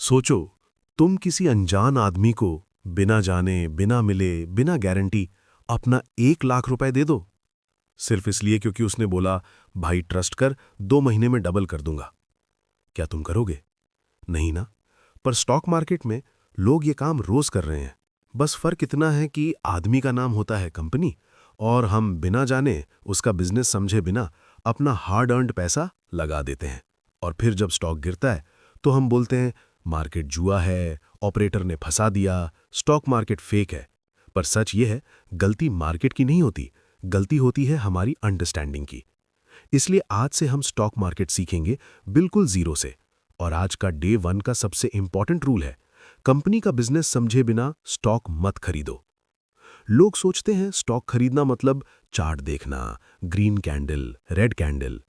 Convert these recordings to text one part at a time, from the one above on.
सोचो, तुम किसी अनजान आदमी को बिना जाने, बिना मिले, बिना गारंटी अपना 1 लाख रुपए दे दो, सिर्फ इसलिए क्योंकि उसने बोला, भाई ट्रस्ट कर, 2 महीने में डबल कर दूंगा। क्या तुम करोगे? नहीं ना। पर स्टॉक मार्केट में लोग ये काम रोज कर रहे हैं। बस फर्क इतना है कि आदमी का नाम होता है कंपनी, और हम बिना जाने, उसका बिजनेस समझे बिना अपना हार्ड अर्न्ड पैसा लगा देते हैं। और फिर जब स्टॉक गिरता है तो हम बोलते हैं, मार्केट जुआ है, ऑपरेटर ने फंसा दिया, स्टॉक मार्केट फेक है। पर सच ये है, गलती मार्केट की नहीं होती, गलती होती है हमारी अंडरस्टैंडिंग की। इसलिए आज से हम स्टॉक मार्केट सीखेंगे, बिल्कुल जीरो से। और आज का डे 1 का सबसे इंपॉर्टेंट रूल है, कंपनी का बिजनेस समझे बिना स्टॉक मत खरीदो। लोग सोचते हैं स्टॉक खरीदना मतलब चार्ट देखना, ग्रीन कैंडल, रेड कैंडल।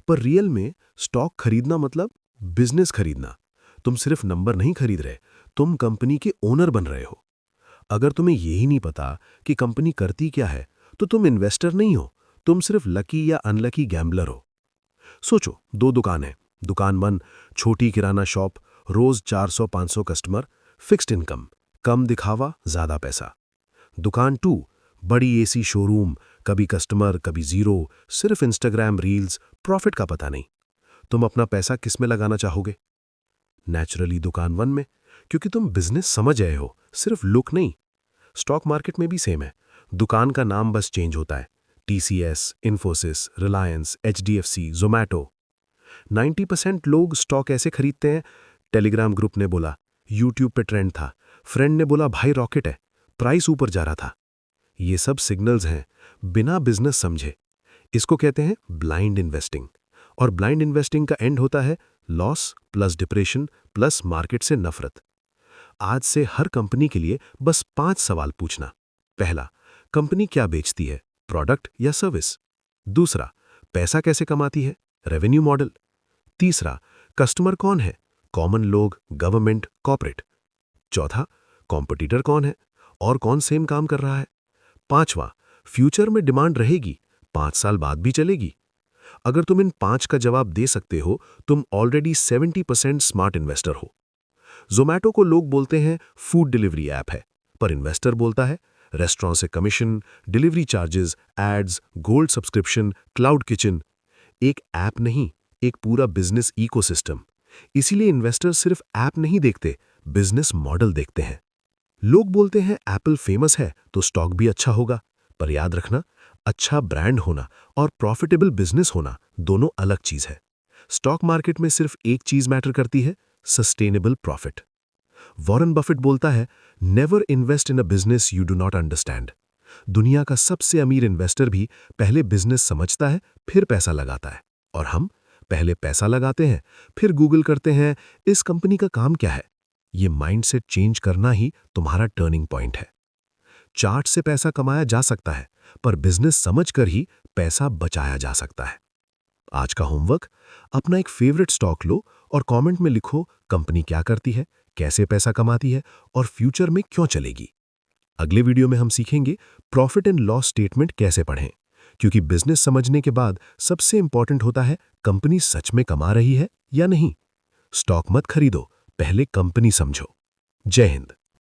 पर रियल में स्टॉक खरीदना मतलब बिजनेस खरीदना। तुम सिर्फ नंबर नहीं खरीद रहे, तुम कंपनी के ओनर बन रहे हो। अगर तुम्हें यही नहीं पता कि कंपनी करती क्या है, तो तुम इन्वेस्टर नहीं हो, तुम सिर्फ लकी या अनलकी गैम्बलर हो। सोचो, 2 दुकान है। दुकान 1, छोटी किराना शॉप, रोज 400-500 कस्टमर, फिक्स्ड इनकम, कम दिखावा, ज्यादा पैसा। दुकान 2, बड़ी एसी शोरूम, कभी कस्टमर कभी जीरो, सिर्फ इंस्टाग्राम रील्स, प्रॉफिट का पता नहीं। तुम अपना पैसा किस में लगाना चाहोगे? नेचुरली दुकान 1 में, क्योंकि तुम बिजनेस समझ रहे हो, सिर्फ लुक नहीं। स्टॉक मार्केट में भी सेम है, दुकान का नाम बस चेंज होता है। TCS, Infosys, Reliance, HDFC, Zomato. 90% लोग स्टॉक ऐसे खरीदते हैं, टेलीग्राम ग्रुप ने बोला, यूट्यूब पे ट्रेंड था, फ्रेंड ने बोला भाई रॉकेट है, प्राइस ऊपर जा रहा था। ये सब सिग्नल्स हैं, बिना बिजनेस समझे। इसको कहते हैं ब्लाइंड इन्वेस्टिंग। और ब्लाइंड इन्वेस्टिंग का एंड होता है loss plus depression plus market से नफरत। आज से हर कंपनी के लिए बस 5 सवाल पूछना। पहला, कंपनी क्या बेचती है, प्रोडक्ट या सर्विस? दूसरा, पैसा कैसे कमाती है, रेवेन्यू मॉडल? तीसरा, कस्टमर कौन है, कॉमन लोग, गवर्नमेंट, कॉर्पोरेट? चौथा, कॉम्पिटिटर कौन है और कौन सेम काम कर रहा है? पांचवा, फ्यूचर में डिमांड रहेगी, 5 साल बाद भी चलेगी? अगर तुम इन 5 का जवाब दे सकते हो, तुम ऑलरेडी 70% स्मार्ट इन्वेस्टर हो। जोमैटो को लोग बोलते हैं फूड डिलीवरी ऐप है, पर इन्वेस्टर बोलता है रेस्टोरेंट से commission, delivery charges, ads, gold subscription, cloud kitchen. एक ऐप नहीं, एक पूरा बिजनेस इकोसिस्टम। इसीलिए इन्वेस्टर सिर्फ ऐप नहीं देखते, बिजनेस मॉडल देखते हैं। लोग बोलते हैं एप्पल फेमस है तो स्टॉक भी अच्छा होगा, पर याद रखना, अच्छा ब्रांड होना और प्रॉफिटेबल बिजनेस होना दोनों अलग चीज है। स्टॉक मार्केट में सिर्फ एक चीज मैटर करती है, सस्टेनेबल प्रॉफिट। वॉरेन बफेट बोलता है, never invest in a business you do not understand. दुनिया का सबसे अमीर इन्वेस्टर भी पहले बिजनेस समझता है, फिर पैसा लगाता है। और हम पहले पैसा लगाते हैं, फिर गूगल करते हैं इस कंपनी का काम क्या है। ये माइंडसेट चेंज करना ही तुम्हारा टर्निंग पॉइंट है। चार्ट से पैसा कमाया जा सकता है, पर बिजनेस समझकर ही पैसा बचाया जा सकता है। आज का होमवर्क, अपना एक फेवरेट स्टॉक लो और कमेंट में लिखो कंपनी क्या करती है, कैसे पैसा कमाती है और फ्यूचर में क्यों चलेगी। अगले वीडियो में हम सीखेंगे प्रॉफिट एंड लॉस स्टेटमेंट कैसे पढ़ें, क्योंकि बिजनेस समझने के बाद सबसे इंपॉर्टेंट होता है कंपनी सच में कमा रही है या नहीं। स्टॉक मत खरीदो, पहले कंपनी समझो। जय हिंद।